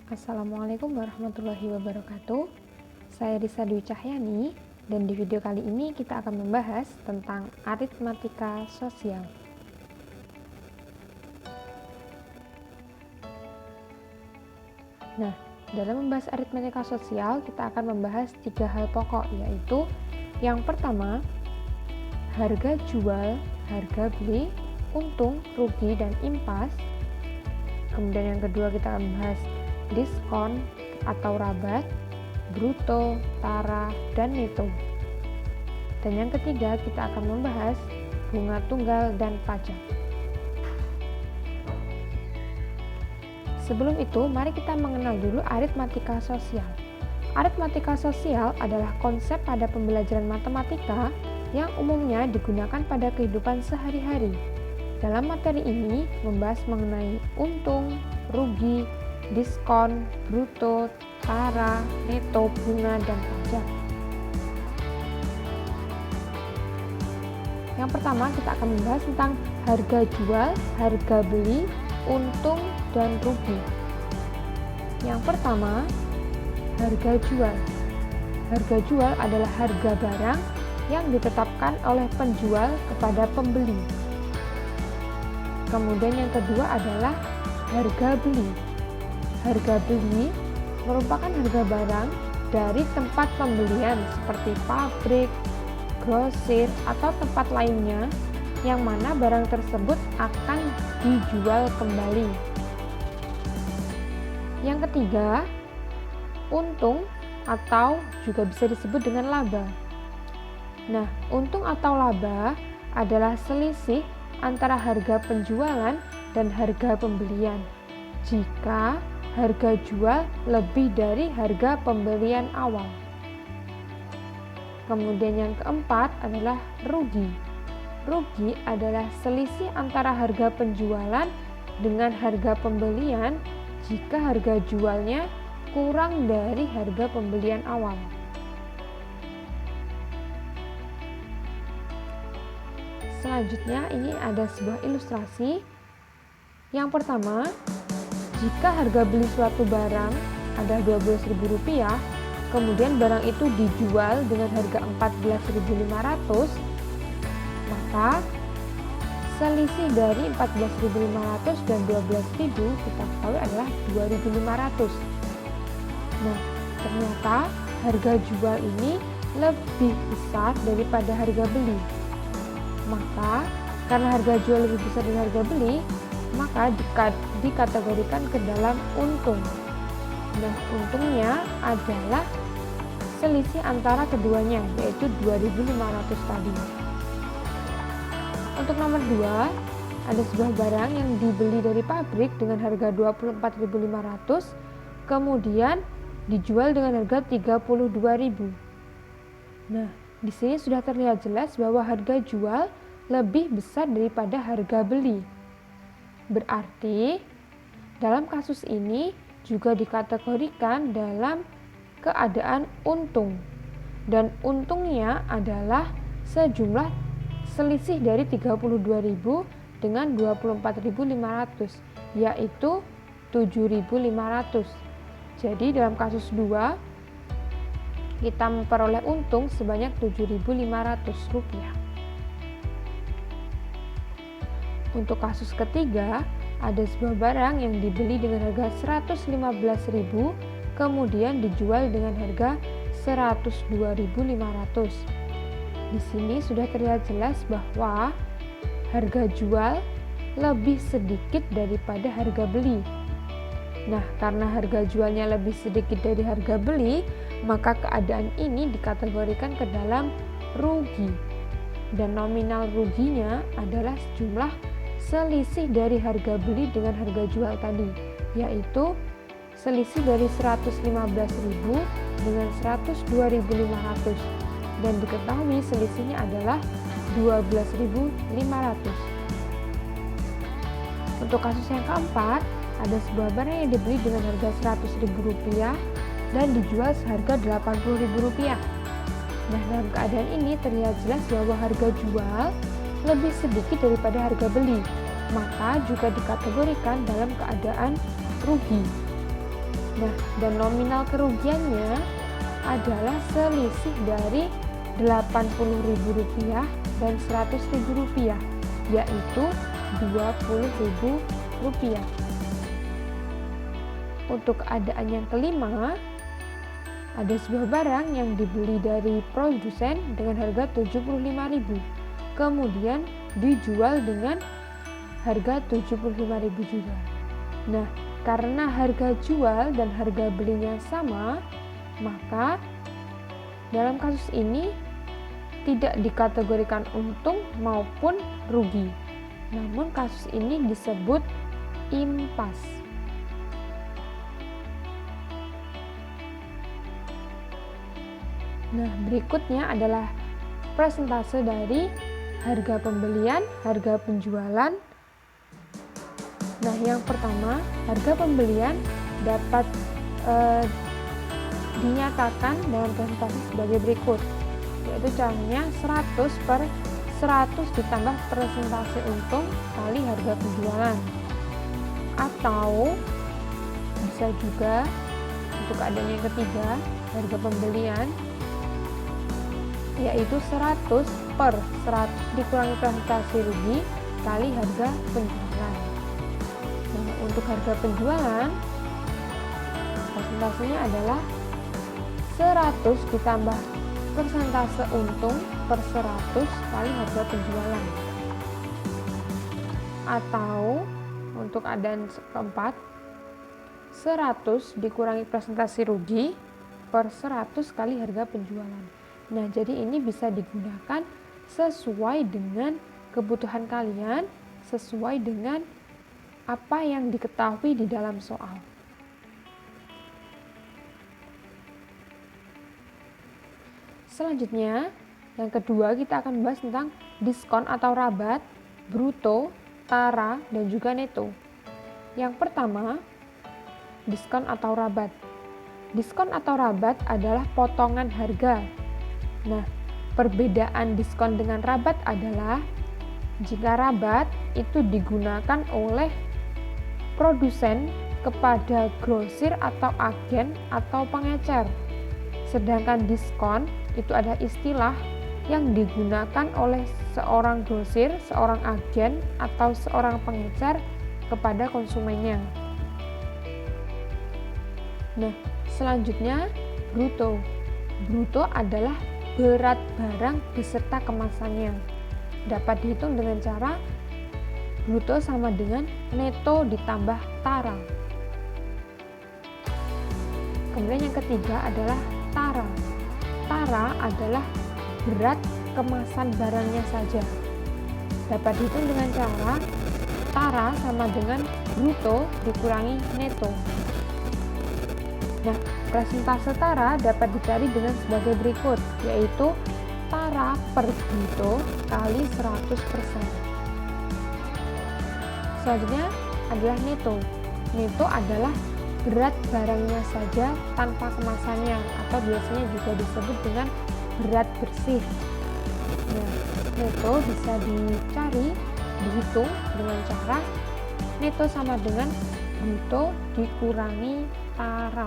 Assalamualaikum warahmatullahi wabarakatuh. Saya Risa Dwi Cahyani dan di video kali ini kita akan membahas tentang aritmatika sosial. Nah, dalam membahas aritmatika sosial kita akan membahas 3 hal pokok, yaitu yang pertama, harga jual, harga beli, untung, rugi, dan impas. Kemudian yang kedua kita akan membahas diskon atau rabat, bruto, tara, dan neto. Dan yang ketiga kita akan membahas bunga tunggal dan pajak. Sebelum itu, mari kita mengenal dulu aritmatika sosial. Aritmatika sosial adalah konsep pada pembelajaran matematika yang umumnya digunakan pada kehidupan sehari-hari. Dalam materi ini membahas mengenai untung, rugi, diskon, bruto, tara, neto, bunga, dan pajak. Yang pertama kita akan membahas tentang harga jual, harga beli, untung, dan rugi. Yang pertama, harga jual. Harga jual adalah harga barang yang ditetapkan oleh penjual kepada pembeli. Kemudian yang kedua adalah harga beli. Harga beli merupakan harga barang dari tempat pembelian seperti pabrik, grosir, atau tempat lainnya yang mana barang tersebut akan dijual kembali. Yang ketiga, untung atau juga bisa disebut dengan laba. Nah, untung atau laba adalah selisih antara harga penjualan dan harga pembelian jika harga jual lebih dari harga pembelian awal. Kemudian yang keempat adalah rugi. Rugi adalah selisih antara harga penjualan dengan harga pembelian jika harga jualnya kurang dari harga pembelian awal. Selanjutnya ini ada sebuah ilustrasi. Yang pertama, jika harga beli suatu barang ada Rp12.000, kemudian barang itu dijual dengan harga Rp14.500, maka selisih dari Rp14.500 dan Rp12.000 kita ketahui adalah Rp2.500. Nah, ternyata harga jual ini lebih besar daripada harga beli. Maka karena harga jual lebih besar dari harga beli, maka dikategorikan ke dalam untung. Nah, untungnya adalah selisih antara keduanya, yaitu 2.500 tadi. Untuk nomor 2, ada sebuah barang yang dibeli dari pabrik dengan harga 24.500, kemudian dijual dengan harga 32.000. Nah, di sini sudah terlihat jelas bahwa harga jual lebih besar daripada harga beli. Berarti dalam kasus ini juga dikategorikan dalam keadaan untung, dan untungnya adalah sejumlah selisih dari 32.000 dengan 24.500, yaitu 7.500. Jadi dalam kasus 2 kita memperoleh untung sebanyak Rp7.500. Untuk kasus ketiga, ada sebuah barang yang dibeli dengan harga Rp115.000, kemudian dijual dengan harga Rp102.500. Di sini sudah terlihat jelas bahwa harga jual lebih sedikit daripada harga beli. Nah, karena harga jualnya lebih sedikit dari harga beli, maka keadaan ini dikategorikan ke dalam rugi. Dan nominal ruginya adalah sejumlah selisih dari harga beli dengan harga jual tadi, yaitu selisih dari Rp115.000 dengan Rp102.500, dan diketahui selisihnya adalah Rp12.500. Untuk kasus yang keempat, ada sebuah barang yang dibeli dengan harga Rp100.000 dan dijual seharga Rp80.000. Nah, dalam keadaan ini terlihat jelas bahwa harga jual lebih sedikit daripada harga beli, maka juga dikategorikan dalam keadaan rugi. Nah, dan nominal kerugiannya adalah selisih dari Rp80.000 dan Rp100.000, yaitu Rp20.000. Untuk keadaan yang kelima, ada sebuah barang yang dibeli dari produsen dengan harga Rp75.000, kemudian dijual dengan harga Rp75.000 juga. Nah, karena harga jual dan harga belinya sama, maka dalam kasus ini tidak dikategorikan untung maupun rugi. Namun kasus ini disebut impas. Nah, berikutnya adalah persentase dari harga pembelian, harga penjualan. Nah, yang pertama, harga pembelian dapat dinyatakan dalam persentase sebagai berikut, yaitu caranya 100/100 ditambah persentase untung kali harga penjualan. Atau bisa juga untuk keadaan yang ketiga, harga pembelian yaitu 100/100 dikurangi persentase rugi kali harga penjualan. Nah, untuk harga penjualan persentasenya adalah 100 ditambah persentase untung per 100 kali harga penjualan. Atau untuk keadaan keempat, 100 dikurangi persentase rugi per 100 kali harga penjualan. Nah, jadi ini bisa digunakan sesuai dengan kebutuhan kalian, sesuai dengan apa yang diketahui di dalam soal. Selanjutnya, yang kedua kita akan membahas tentang diskon atau rabat, bruto, tara, dan juga neto. Yang pertama, diskon atau rabat. Diskon atau rabat adalah potongan harga. Nah, perbedaan diskon dengan rabat adalah jika rabat itu digunakan oleh produsen kepada grosir atau agen atau pengecer. Sedangkan diskon itu adalah istilah yang digunakan oleh seorang grosir, seorang agen, atau seorang pengecer kepada konsumennya. Nah, selanjutnya bruto. Bruto adalah berat barang beserta kemasannya. Dapat dihitung dengan cara bruto sama dengan neto ditambah tara. Kemudian yang ketiga adalah tara. Tara adalah berat kemasan barangnya saja. Dapat dihitung dengan cara tara sama dengan bruto dikurangi neto. Nah, persentase tara dapat dicari dengan sebagai berikut, yaitu tara per bruto kali 100%. Selanjutnya adalah neto. Neto adalah berat barangnya saja tanpa kemasannya, atau biasanya juga disebut dengan berat bersih. Nah, neto bisa dicari, dihitung dengan cara neto sama dengan bruto dikurangi tara.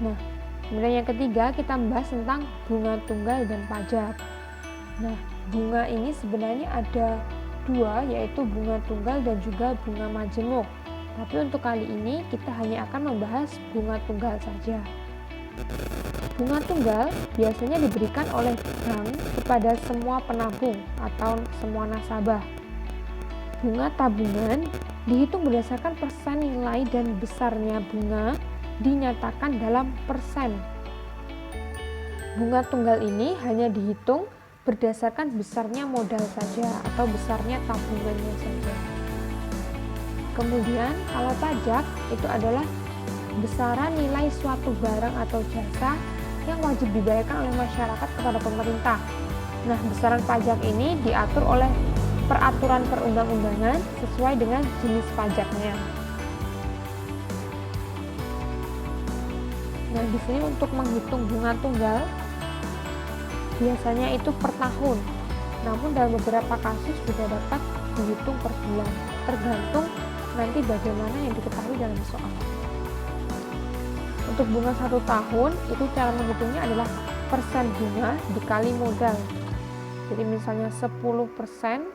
Nah, kemudian yang ketiga kita membahas tentang bunga tunggal dan pajak. Nah, bunga ini sebenarnya ada dua, yaitu bunga tunggal dan juga bunga majemuk. Tapi untuk kali ini kita hanya akan membahas bunga tunggal saja. Bunga tunggal biasanya diberikan oleh bank kepada semua penabung atau semua nasabah. Bunga tabungan dihitung berdasarkan persen nilai dan besarnya bunga dinyatakan dalam persen. Bunga tunggal ini hanya dihitung berdasarkan besarnya modal saja atau besarnya tabungannya saja. Kemudian kalau pajak itu adalah besaran nilai suatu barang atau jasa yang wajib dibayarkan oleh masyarakat kepada pemerintah. Nah, besaran pajak ini diatur oleh peraturan perundang-undangan sesuai dengan jenis pajaknya. Nah, di sini untuk menghitung bunga tunggal biasanya itu per tahun. Namun dalam beberapa kasus juga dapat dihitung per bulan, tergantung nanti bagaimana yang diketahui dalam soal. Untuk bunga 1 tahun, itu cara menghitungnya adalah persen bunga dikali modal. Jadi misalnya 10%,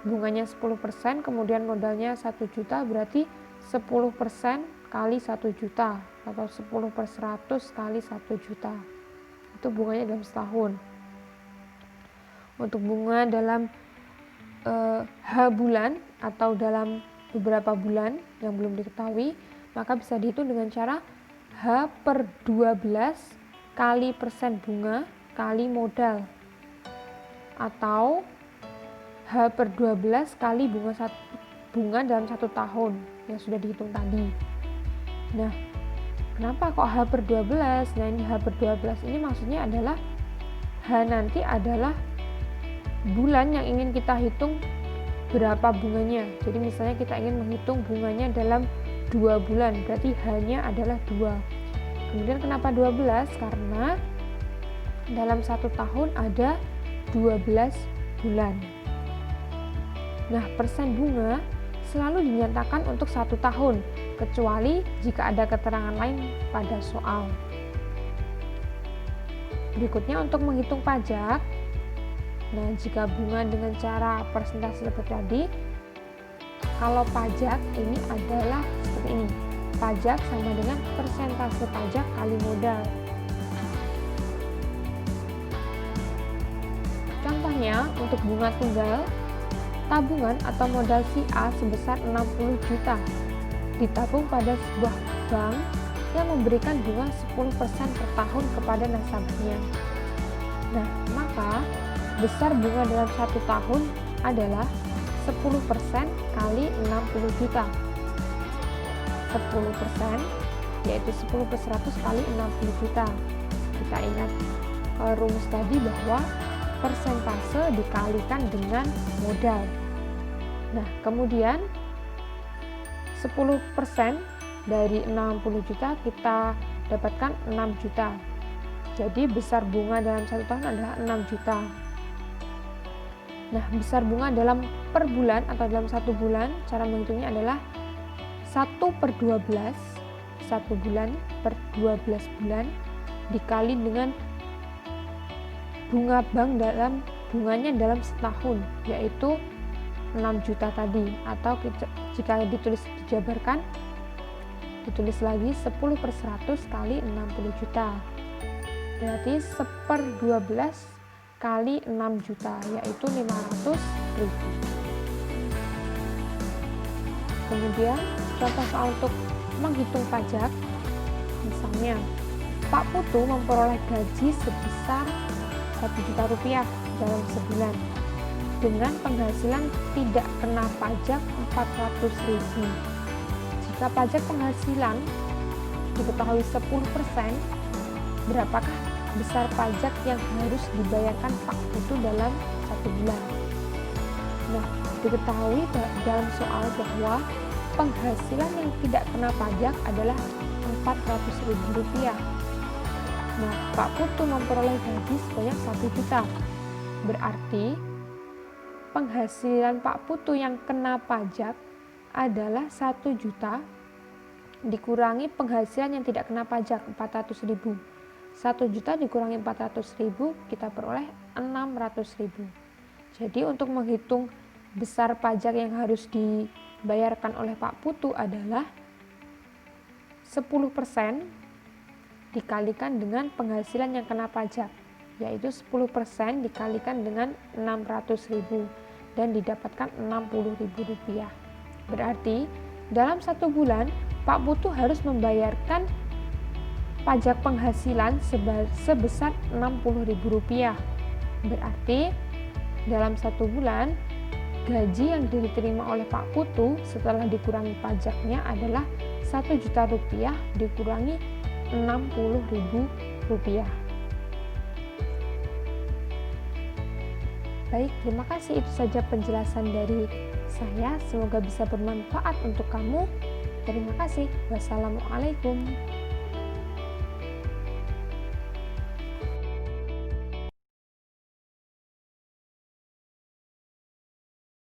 bunganya 10%, kemudian modalnya 1 juta, berarti 10% kali 1 juta, atau 10/100 kali 1 juta. Itu bunganya dalam setahun. Untuk bunga dalam H bulan atau dalam beberapa bulan yang belum diketahui, maka bisa dihitung dengan cara H/12 kali persen bunga kali modal, atau H/12 kali bunga dalam 1 tahun yang sudah dihitung tadi. Nah, kenapa kok H/12? Nah, ini H/12 ini maksudnya adalah H nanti adalah bulan yang ingin kita hitung berapa bunganya. Jadi misalnya kita ingin menghitung bunganya dalam 2 bulan, berarti H-nya adalah 2. Kemudian kenapa 12? Karena dalam 1 tahun ada 12 bulan. Nah, persen bunga selalu dinyatakan untuk 1 tahun, kecuali jika ada keterangan lain pada soal. Berikutnya untuk menghitung pajak. Nah, jika bunga dengan cara persentase seperti tadi, kalau pajak ini adalah seperti ini. Pajak sama dengan persentase pajak kali modal. Contohnya, untuk bunga tunggal, tabungan atau modal si A sebesar 60 juta ditabung pada sebuah bank yang memberikan bunga 10% per tahun kepada nasabahnya. Nah, maka besar bunga dalam 1 tahun adalah 10% kali 60 juta. 10% yaitu 10/100 kali 60 juta. Kita ingat rumus tadi bahwa persentase dikalikan dengan modal. Nah, kemudian 10% dari 60 juta kita dapatkan 6 juta. Jadi besar bunga dalam 1 tahun adalah 6 juta. Nah, besar bunga dalam per bulan atau dalam 1 bulan, cara menghitungnya adalah 1/12, 1 bulan per 12 bulan dikali dengan bunga bank dalam bunganya dalam setahun, yaitu 6 juta tadi, atau jika dijabarkan, ditulis lagi 10/100 kali 60 juta, berarti 1/12 kali 6 juta, yaitu 500.000. Kemudian contoh soal untuk menghitung pajak, misalnya Pak Putu memperoleh gaji sebesar 1 juta rupiah dalam sebulan dengan penghasilan tidak kena pajak 400.000. Jika pajak penghasilan diketahui 10%, berapakah besar pajak yang harus dibayarkan Pak Putu dalam 1 bulan? Nah, diketahui dalam soal bahwa penghasilan yang tidak kena pajak adalah 400.000 rupiah. Nah, Pak Putu memperoleh gaji sebanyak 1 juta. Berarti penghasilan Pak Putu yang kena pajak adalah 1 juta dikurangi penghasilan yang tidak kena pajak 400.000. 1 juta dikurangi 400.000, kita peroleh 600.000. Jadi untuk menghitung besar pajak yang harus dibayarkan oleh Pak Putu adalah 10% dikalikan dengan penghasilan yang kena pajak, yaitu 10% dikalikan dengan 600.000 dan didapatkan 60.000 rupiah. Berarti dalam 1 bulan Pak Putu harus membayarkan pajak penghasilan sebesar 60.000 rupiah. Berarti dalam 1 bulan gaji yang diterima oleh Pak Putu setelah dikurangi pajaknya adalah 1 juta rupiah dikurangi 60.000 rupiah. Baik, terima kasih. Itu saja penjelasan dari saya. Semoga bisa bermanfaat untuk kamu. Terima kasih. Wassalamualaikum.